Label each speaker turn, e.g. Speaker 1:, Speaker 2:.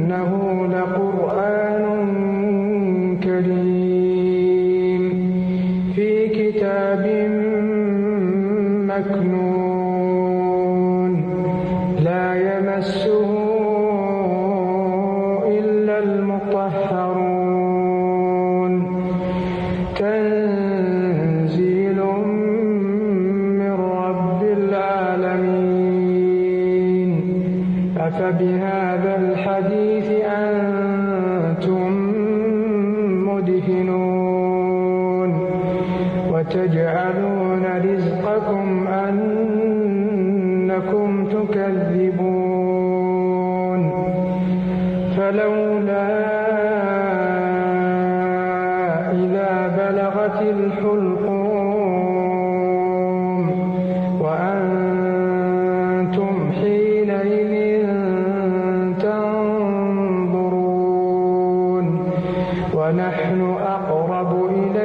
Speaker 1: إنه لقرآن كريم في كتاب مكنون لا يمسه إلا المطهرون تنزيل من رب العالمين أفبهذا الحديث أنتم مدهنون وتجعلون رزقكم أنكم تكذبون فلولا إذا بلغت الحلقوم وأنتم حينئذ تنظرون ونحن أقرب إليه